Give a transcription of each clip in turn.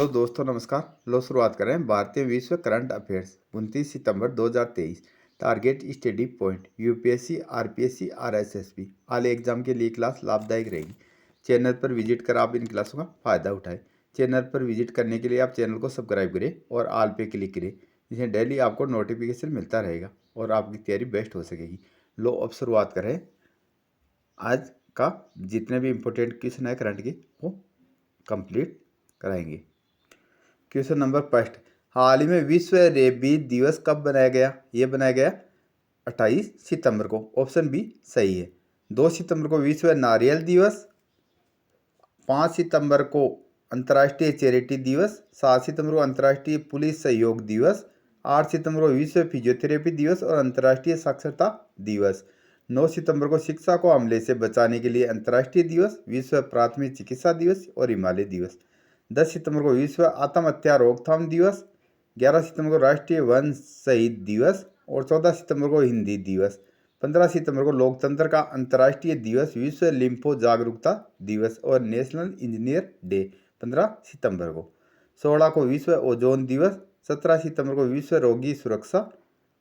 Hello दोस्तों, नमस्कार। लो शुरुआत करें भारतीय विश्व करंट अफेयर्स 29 सितंबर 2023। Target study point UPSC, RPSC, RSSB आले एग्जाम के लिए क्लास लाभदायक रहेगी। चैनल पर विजिट कर आप इन क्लासों का फ़ायदा उठाएं। चैनल पर विजिट करने के लिए आप चैनल को सब्सक्राइब करें और आल पे क्लिक करें, जिससे डेली आपको नोटिफिकेशन मिलता रहेगा और आपकी तैयारी बेस्ट हो सकेगी। लो अब शुरुआत करें। आज का जितने भी इम्पोर्टेंट क्वेश्चन है करंट के वो कंप्लीट कराएंगे। क्वेश्चन नंबर फर्स्ट, हाल ही में विश्व रेबीज दिवस कब बनाया गया? ये बनाया गया 28 सितंबर को। ऑप्शन बी सही है। 2 सितंबर को विश्व नारियल दिवस, 5 सितंबर को अंतर्राष्ट्रीय चैरिटी दिवस, 7 सितंबर को अंतर्राष्ट्रीय पुलिस सहयोग दिवस, 8 सितंबर को विश्व फिजियोथेरेपी दिवस और अंतर्राष्ट्रीय साक्षरता दिवस, 9 सितंबर को शिक्षा को हमले से बचाने के लिए अंतर्राष्ट्रीय दिवस, विश्व प्राथमिक चिकित्सा दिवस और हिमालय दिवस, 10 सितंबर को विश्व आत्महत्या रोकथाम दिवस, 11 सितंबर को राष्ट्रीय वन शहीद दिवस और 14 सितंबर को हिंदी दिवस, 15 सितंबर को लोकतंत्र का अंतर्राष्ट्रीय दिवस, विश्व लिम्फो जागरूकता दिवस और नेशनल इंजीनियर डे 15 सितंबर को, 16 को विश्व ओजोन दिवस, 17 सितंबर को विश्व रोगी सुरक्षा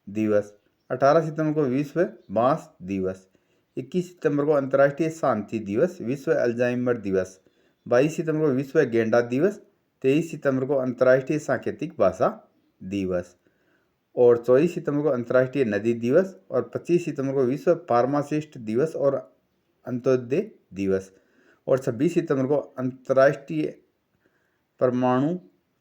दिवस, 18 सितंबर को विश्व बांस दिवस, 21 सितंबर को अंतर्राष्ट्रीय शांति दिवस, विश्व अल्जाइमर दिवस, 22 सितंबर को विश्व गेंडा दिवस, 23 सितंबर को अंतर्राष्ट्रीय सांकेतिक भाषा दिवस और 24 सितंबर को अंतर्राष्ट्रीय नदी दिवस और 25 सितंबर को विश्व फार्मासिस्ट दिवस और अंत्योदय दिवस और 26 सितंबर को अंतर्राष्ट्रीय परमाणु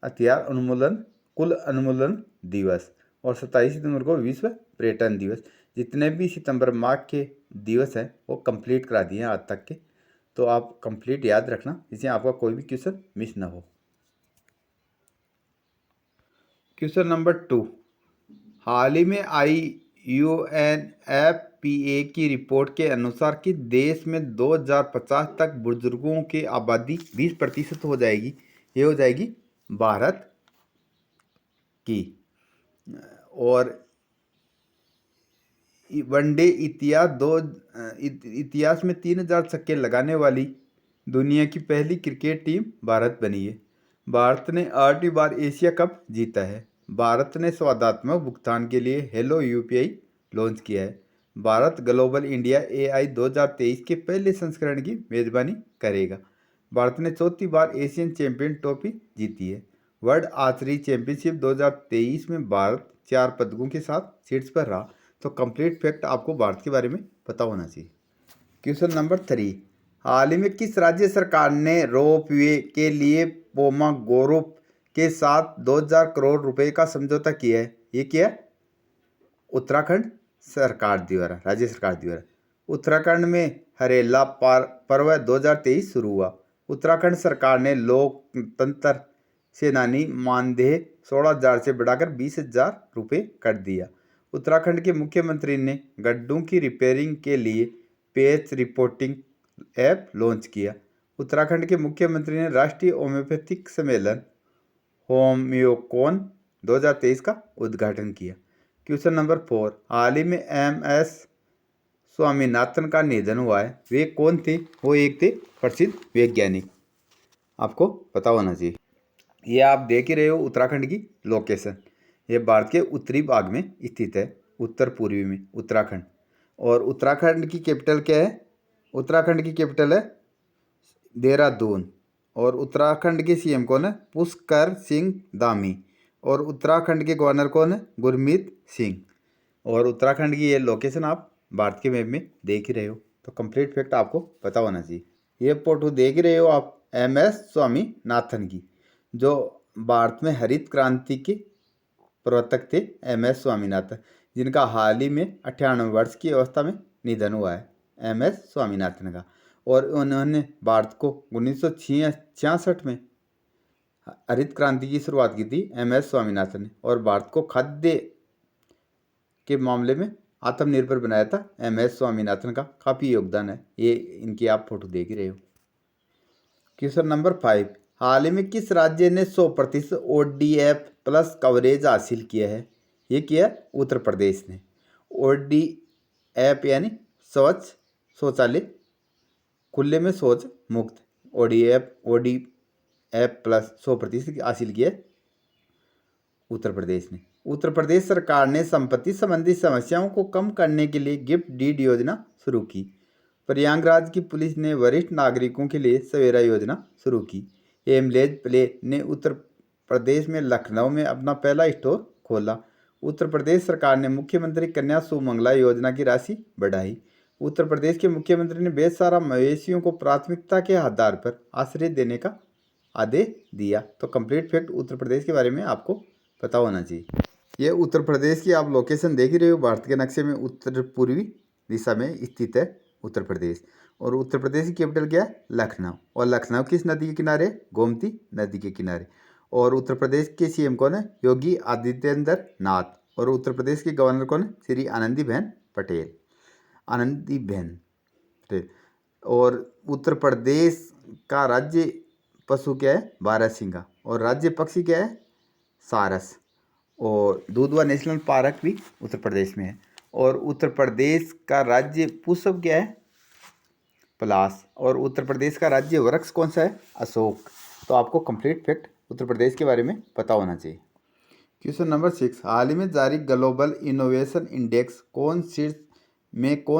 हथियार उन्मूलन दिवस और 27 सितंबर को विश्व पर्यटन दिवस। जितने भी सितंबर माह के दिवस हैं वो कंप्लीट करा दिए हैं आज तक के, तो आप कंप्लीट याद रखना, जिससे आपका कोई भी क्वेश्चन मिस ना हो। क्वेश्चन नंबर 2, हाल ही में आई UNFPA की रिपोर्ट के अनुसार कि देश में 2050 तक बुजुर्गों की आबादी 20% हो जाएगी। ये हो जाएगी भारत की। और वनडे इतिहास में 3000 छक्के लगाने वाली दुनिया की पहली क्रिकेट टीम भारत बनी है। भारत ने 8वीं बार एशिया कप जीता है। भारत ने स्वादात्मक भुगतान के लिए हेलो यूपीआई लॉन्च किया है। भारत ग्लोबल इंडिया AI 2023 के पहले संस्करण की मेजबानी करेगा। भारत ने 4थी बार एशियन चैंपियन ट्रॉफी जीती है। वर्ल्ड आर्चरी चैंपियनशिप 2023 में भारत 4 पदकों के साथ शीर्ष पर रहा। तो कंप्लीट फैक्ट आपको भारत के बारे में पता होना चाहिए। क्वेश्चन नंबर 3, हाल ही में किस राज्य सरकार ने रोपवे के लिए पोमागोरो के साथ 2000 करोड़ रुपए का समझौता किया है? ये क्या है? उत्तराखंड सरकार द्वारा, राज्य सरकार द्वारा। उत्तराखंड में हरेला पर्व 2023 शुरू हुआ। उत्तराखंड सरकार ने लोकतंत्र सेनानी मानदेय 16,000 से बढ़ाकर 20,000 रुपये कर दिया। उत्तराखंड के मुख्यमंत्री ने गड्ढों की रिपेयरिंग के लिए पैच रिपोर्टिंग ऐप लॉन्च किया। उत्तराखंड के मुख्यमंत्री ने राष्ट्रीय होम्योपैथिक सम्मेलन होम्योकॉन 2023 का उद्घाटन किया। क्वेश्चन नंबर 4, हाल ही में MS स्वामीनाथन का निधन हुआ है। वे कौन थे? वो एक थे प्रसिद्ध वैज्ञानिक। आपको पता होना चाहिए। ये आप देख ही रहे हो उत्तराखंड की लोकेशन। ये भारत के उत्तरी भाग में स्थित है, उत्तर पूर्वी में उत्तराखंड। और उत्तराखंड की कैपिटल क्या है? उत्तराखंड की कैपिटल है देहरादून। और उत्तराखंड के CM कौन है? पुष्कर सिंह धामी। और उत्तराखंड के गवर्नर कौन है? गुरमीत सिंह। और उत्तराखंड की ये लोकेशन आप भारत के मैप में देख ही रहे हो, तो कंप्लीट फैक्ट आपको पता होना चाहिए। ये फोटो देख ही रहे हो आप MS स्वामीनाथन की, जो भारत में हरित क्रांति के प्रवर्तक थे। MS स्वामीनाथन, जिनका हाल ही में 98 वर्ष की अवस्था में निधन हुआ है MS स्वामीनाथन का। और उन्होंने भारत को 1966 में हरित क्रांति की शुरुआत की थी MS स्वामीनाथन ने, और भारत को खाद्य के मामले में आत्मनिर्भर बनाया था MS स्वामीनाथन का। काफ़ी योगदान है। ये इनकी आप फोटो देख ही रहे हो। क्वेश्चन नंबर 5, हाल ही में किस राज्य ने 100% ODF प्लस कवरेज हासिल किया है? ये किया उत्तर प्रदेश ने। ODF यानी स्वच्छ शौचालय, खुले में शौच मुक्त। ODF +100% हासिल किया उत्तर प्रदेश ने। उत्तर प्रदेश सरकार ने संपत्ति संबंधी समस्याओं को कम करने के लिए गिफ्ट डीड योजना शुरू की। प्रयागराज की पुलिस ने वरिष्ठ नागरिकों के लिए सवेरा योजना शुरू की। एमलेज प्ले ने उत्तर प्रदेश में लखनऊ में अपना पहला स्टोर खोला। उत्तर प्रदेश सरकार ने मुख्यमंत्री कन्या सुमंगला योजना की राशि बढ़ाई। उत्तर प्रदेश के मुख्यमंत्री ने बेसहारा मवेशियों को प्राथमिकता के आधार पर आश्रय देने का आदेश दिया। तो कंप्लीट फैक्ट उत्तर प्रदेश के बारे में आपको पता होना चाहिए। ये उत्तर प्रदेश की आप लोकेशन देख ही रहे हो, भारत के नक्शे में उत्तर पूर्वी दिशा में स्थित है उत्तर प्रदेश। और उत्तर प्रदेश की कैपिटल क्या है? लखनऊ। और लखनऊ किस नदी के किनारे? गोमती नदी के किनारे। और उत्तर प्रदेश के सीएम कौन है? योगी आदित्येंद्र नाथ। और उत्तर प्रदेश के गवर्नर कौन है? श्री आनंदीबेन पटेल। आनंदीबेन पटेल। और उत्तर प्रदेश का राज्य पशु क्या है? बारहसिंगा। और राज्य पक्षी क्या है? सारस। और दुधवा नेशनल पार्क भी उत्तर प्रदेश में है। और उत्तर प्रदेश का राज्य पुष्प क्या है? पलाश। और उत्तर प्रदेश का राज्य वृक्ष कौन सा है? अशोक। तो आपको कंप्लीट फैक्ट उत्तर प्रदेश के बारे में पता होना चाहिए। क्वेश्चन नंबर 6, हाल ही में जारी ग्लोबल इनोवेशन इंडेक्स कौन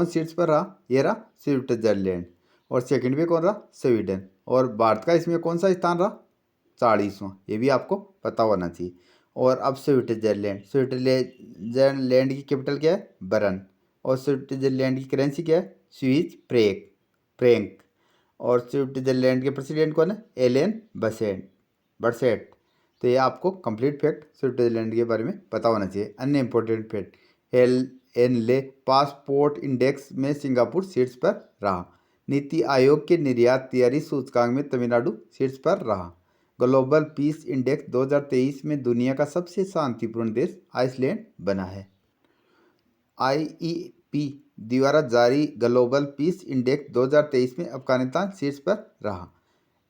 सीट्स पर रहा? ये रहा स्विट्जरलैंड। और सेकंड पे कौन रहा? स्वीडन। और भारत का इसमें कौन सा स्थान रहा? 40वां। ये भी आपको पता होना चाहिए। और अब स्विट्जरलैंड की कैपिटल क्या है? बर्न। और स्विट्जरलैंड की करेंसी क्या है? Swiss franc. और स्विट्जरलैंड के प्रेसिडेंट कौन है? Allen Berset. तो ये आपको कंप्लीट फैक्ट स्विट्जरलैंड के बारे में पता होना चाहिए। अन्य important fact, Henle passport index में सिंगापुर शीर्ष पर रहा। नीति आयोग के निर्यात तैयारी सूचकांक में तमिलनाडु शीर्ष पर रहा। ग्लोबल पीस इंडेक्स 2023 में दुनिया का सबसे शांतिपूर्ण देश आइसलैंड बना है। IEP द्वारा जारी ग्लोबल पीस इंडेक्स 2023 में अफगानिस्तान शीर्ष पर रहा।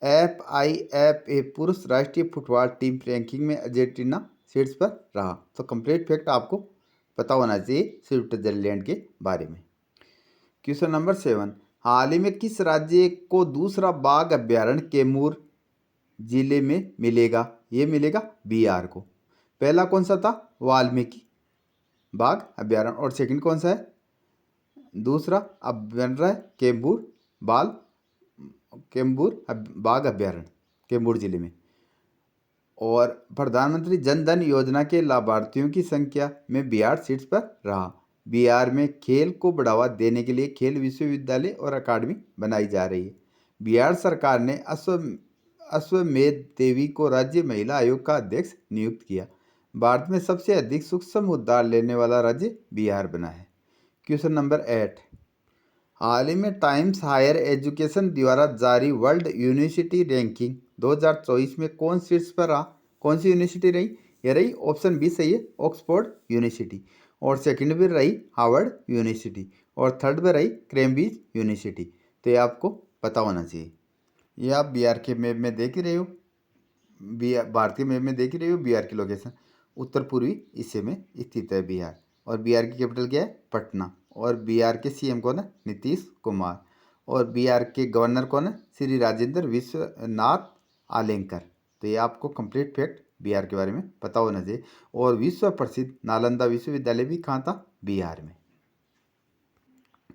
FIFA पुरुष राष्ट्रीय फुटबॉल टीम रैंकिंग में अर्जेंटीना शीर्ष पर रहा। तो कंप्लीट फैक्ट आपको पता होना चाहिए स्विट्जरलैंड के बारे में। क्वेश्चन नंबर 7, हाल ही में किस राज्य को दूसरा बाघ अभ्यारण्य कैमूर जिले में मिलेगा? ये मिलेगा बिहार को। पहला कौन सा था? वाल्मीकि बाघ अभ्यारण्य। और सेकंड कौन सा है? दूसरा अभ्यारण्य कैम्बूर बाघ अभ्यारण्य कैमूर जिले में। और प्रधानमंत्री जन धन योजना के लाभार्थियों की संख्या में बिहार शीर्ष पर रहा। बिहार में खेल को बढ़ावा देने के लिए खेल विश्वविद्यालय और अकादमी बनाई जा रही है। बिहार सरकार ने अश्वमेध देवी को राज्य महिला आयोग का अध्यक्ष नियुक्त किया। भारत में सबसे अधिक सूक्ष्म उद्धार लेने वाला राज्य बिहार बना है। क्वेश्चन नंबर 8, हाल ही में टाइम्स हायर एजुकेशन द्वारा जारी वर्ल्ड यूनिवर्सिटी रैंकिंग 2024 में कौन शीर्ष पर रहा? कौन सी यूनिवर्सिटी रही? ये रही ऑप्शन बी सही है, ऑक्सफोर्ड यूनिवर्सिटी। और सेकंड पे रही हार्वर्ड यूनिवर्सिटी। और थर्ड पे रही कैम्ब्रिज यूनिवर्सिटी। तो ये आपको पता होना चाहिए। ये आप बिहार के मैप में देख ही रहे हो, भारतीय मैप में देख ही रहे हो बिहार की लोकेशन उत्तर पूर्वी हिस्से में स्थित है बिहार। और बिहार की कैपिटल क्या है? पटना। और बिहार के सीएम कौन है? नीतीश कुमार। और बिहार के गवर्नर कौन है? श्री राजेंद्र विश्वनाथ आलेंकर। तो ये आपको कंप्लीट फैक्ट बिहार के बारे में पता होना चाहिए। और विश्व प्रसिद्ध नालंदा विश्वविद्यालय भी कहाँ था? बिहार में।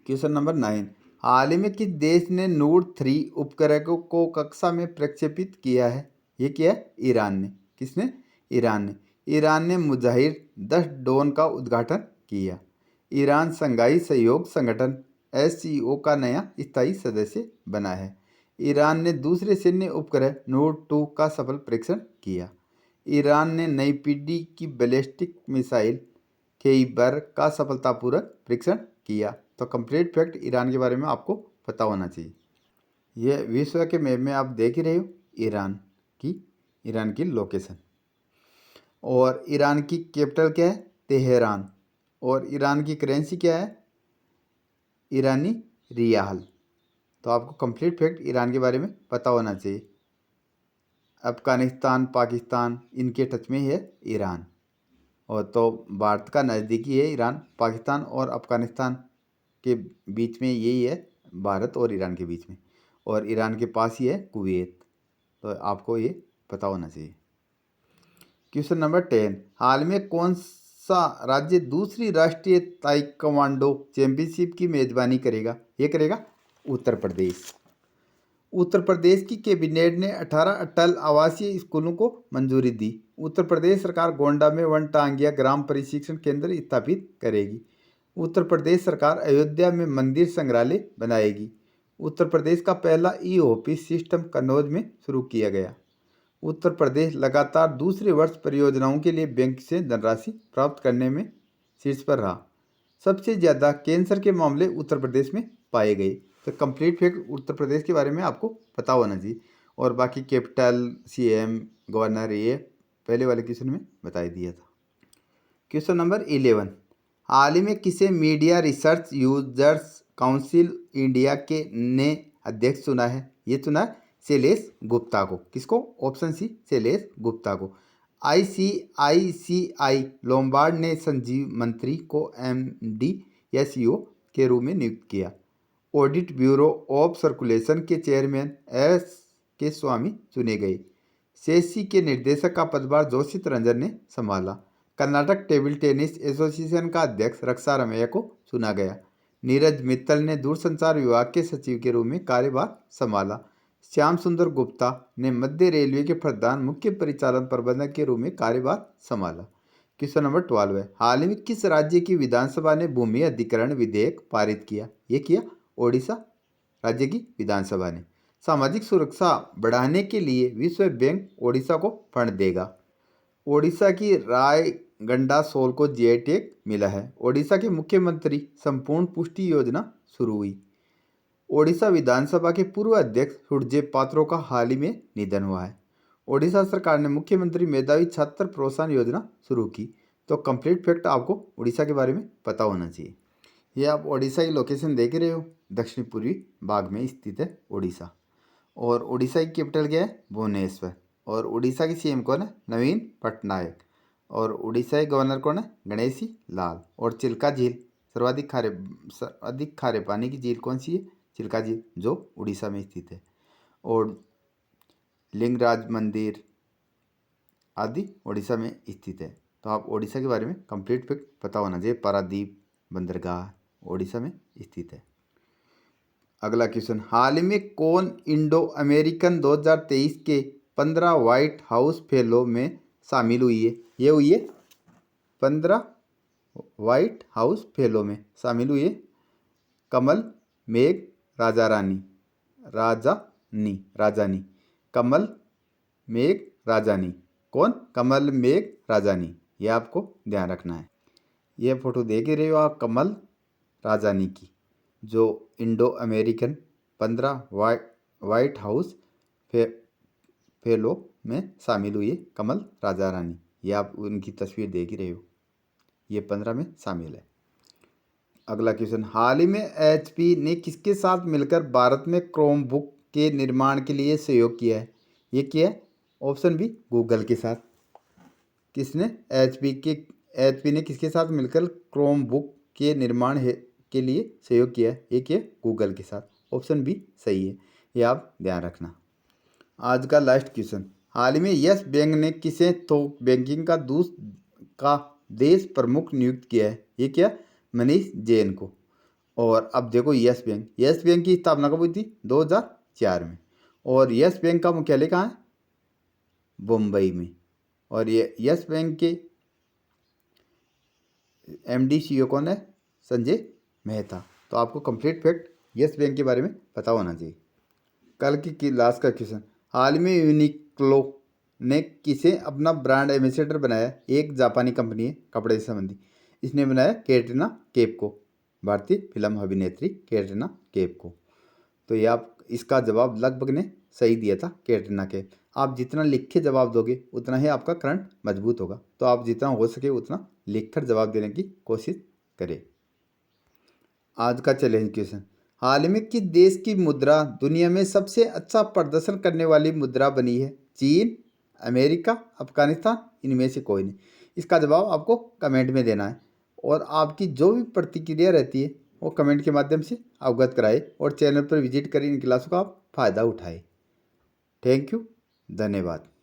क्वेश्चन नंबर 9, हाल ही में किस देश ने नूर 3 उपग्रह को कक्षा में प्रक्षेपित किया है? ये क्या है? ईरान ने। किसने? ईरान ने मुजाहिर 10 ड्रोन का उद्घाटन किया। ईरान शंघाई सहयोग संगठन SCO का नया स्थायी सदस्य बना है। ईरान ने दूसरे सैन्य उपग्रह नूर 2 का सफल परीक्षण किया। ईरान ने नई पीढ़ी की बैलिस्टिक मिसाइल खैबर का सफलतापूर्वक परीक्षण किया। तो कंप्लीट फैक्ट ईरान के बारे में आपको पता होना चाहिए। यह विश्व के मैप में आप देख ही रहे हो ईरान की लोकेशन। और ईरान की कैपिटल क्या है? तेहरान। और ईरान की करेंसी क्या है? ईरानी रियाल। तो आपको कंप्लीट फैक्ट ईरान के बारे में पता होना चाहिए। अफगानिस्तान, पाकिस्तान इनके टच में है ईरान। और तो भारत का नज़दीकी है ईरान। पाकिस्तान और अफगानिस्तान के बीच में यही है, भारत और ईरान के बीच में। और ईरान के पास ही है कुवैत। तो आपको ये पता होना चाहिए। क्वेश्चन नंबर 10, हाल में कौन सा राज्य दूसरी राष्ट्रीय ताइक्वांडो चैंपियनशिप की मेजबानी करेगा? ये करेगा उत्तर प्रदेश। उत्तर प्रदेश की कैबिनेट ने 18 अटल आवासीय स्कूलों को मंजूरी दी। उत्तर प्रदेश सरकार गोंडा में वन टांगिया ग्राम प्रशिक्षण केंद्र स्थापित करेगी। उत्तर प्रदेश सरकार अयोध्या में मंदिर संग्रहालय बनाएगी। उत्तर प्रदेश का पहला ई ऑफिस सिस्टम कन्नौज में शुरू किया गया। उत्तर प्रदेश लगातार दूसरे वर्ष परियोजनाओं के लिए बैंक से धनराशि प्राप्त करने में शीर्ष पर रहा। सबसे ज़्यादा कैंसर के मामले उत्तर प्रदेश में पाए गए। तो कंप्लीट फैक्ट उत्तर प्रदेश के बारे में आपको पता होना चाहिए। और बाकी कैपिटल, सीएम, गवर्नर ये पहले वाले क्वेश्चन में बता ही दिया था। क्वेश्चन नंबर 11, हाल ही में किसे media research users council India के ने अध्यक्ष चुना है? ये चुना है शैलेश गुप्ता को। किसको? ऑप्शन सी, शैलेश गुप्ता को। ICICI लोम्बार्ड ने संजीव मंत्री को MD या CEO के रूप में नियुक्त किया। ऑडिट ब्यूरो ऑफ सर्कुलेशन के चेयरमैन के स्वामी चुने गए। सेसी के निर्देशक का पदभार जोशित रंजन ने संभाला। कर्नाटक टेबल टेनिस एसोसिएशन का अध्यक्ष रक्षा रमैया को चुना गया। नीरज मित्तल ने दूरसंचार विभाग के सचिव के रूप में कार्यभार संभाला। श्याम सुंदर गुप्ता ने मध्य रेलवे के प्रधान मुख्य परिचालन प्रबंधक के रूप में कार्यभार संभाला। क्वेश्चन नंबर 12 है, हाल ही में किस राज्य की विधानसभा ने भूमि अधिग्रहण विधेयक पारित किया? ये किया ओडिशा राज्य की विधानसभा ने। सामाजिक सुरक्षा बढ़ाने के लिए विश्व बैंक ओडिशा को फंड देगा। ओडिशा की रायगंडा सोल को जीआई टैग मिला है। ओडिशा के मुख्यमंत्री संपूर्ण पुष्टि योजना शुरू हुई। ओडिशा विधानसभा के पूर्व अध्यक्ष सुरजे पात्रो का हाल ही में निधन हुआ है। ओडिशा सरकार ने मुख्यमंत्री मेधावी छात्र प्रोत्साहन योजना शुरू की। तो कंप्लीट फैक्ट आपको उड़ीसा के बारे में पता होना चाहिए। ये आप ओडिशा की लोकेशन देख रहे हो, दक्षिण पूर्वी भाग में स्थित है ओडिशा। और ओडिशा की कैपिटल क्या है? भुवनेश्वर। और उड़ीसा की सीएम कौन है? नवीन पटनायक। और उड़ीसा के गवर्नर कौन है? गणेशी लाल। और चिल्का झील सर्वाधिक खारे पानी की झील कौन सी है? चिल्का झील, जो उड़ीसा में स्थित है। और लिंगराज मंदिर आदि उड़ीसा में स्थित है। तो आप ओडिशा के बारे में कंप्लीट फैक्ट पता होना चाहिए। पारादीप बंदरगाह ओडिशा में स्थित है। अगला क्वेश्चन, हाल ही में कौन इंडो अमेरिकन 2023 के 15 व्हाइट हाउस फेलो में शामिल हुई है? ये हुई है 15 व्हाइट हाउस फेलो में शामिल हुई है कमल मेघ राजारानी कमल मेघ राजानी। कौन? कमल मेघ राजानी। ये आपको ध्यान रखना है। ये फोटो देख ही रहे हो आप कमल राजानी की, जो Indo American 15 white house fellow में शामिल हुई है कमल राजा रानी। ये आप उनकी तस्वीर देख ही रहे हो, ये 15 में शामिल है। अगला क्वेश्चन, हाल ही में HP ने किसके साथ मिलकर भारत में क्रोम बुक के निर्माण के लिए सहयोग किया है? ये किया है ऑप्शन बी, गूगल के साथ। किसने? HP ने किसके साथ मिलकर क्रोम बुक के निर्माण के लिए सहयोग किया है? ये किया गूगल के साथ। ऑप्शन बी सही है, ये आप ध्यान रखना। आज का लास्ट क्वेश्चन, हाल ही में यस बैंक ने किसे थोक बैंकिंग का देश प्रमुख नियुक्त किया है? ये क्या? मनीष जैन को। और अब देखो यस बैंक की स्थापना कब हुई थी? 2004 में। और यस बैंक का मुख्यालय कहाँ है? मुंबई में। और ये यस बैंक के MD CEO कौन है? संजय मेहता। तो आपको कंप्लीट फैक्ट यस बैंक के बारे में पता होना चाहिए। कल की लास्ट का क्वेश्चन, हाल में यूनिक्लो ने किसे अपना ब्रांड एम्बेसडर बनाया? एक जापानी कंपनी है कपड़े से संबंधी। इसने बनाया कैटरीना कैफ को, भारतीय फिल्म अभिनेत्री कैटरीना कैफ को। तो ये आप इसका जवाब लगभग ने सही दिया था, कैटरीना कैफ। आप जितना लिख के जवाब दोगे उतना ही आपका करंट मजबूत होगा। तो आप जितना हो सके उतना लिखकर जवाब देने की कोशिश करें। आज का चैलेंज क्वेश्चन, हाल ही में किस देश की मुद्रा दुनिया में सबसे अच्छा प्रदर्शन करने वाली मुद्रा बनी है? चीन, अमेरिका, अफगानिस्तान, इनमें से कोई नहीं। इसका जवाब आपको कमेंट में देना है। और आपकी जो भी प्रतिक्रिया रहती है वो कमेंट के माध्यम से अवगत कराए। और चैनल पर विजिट कर इन क्लासों का आप फ़ायदा उठाए। Thank you. धन्यवाद।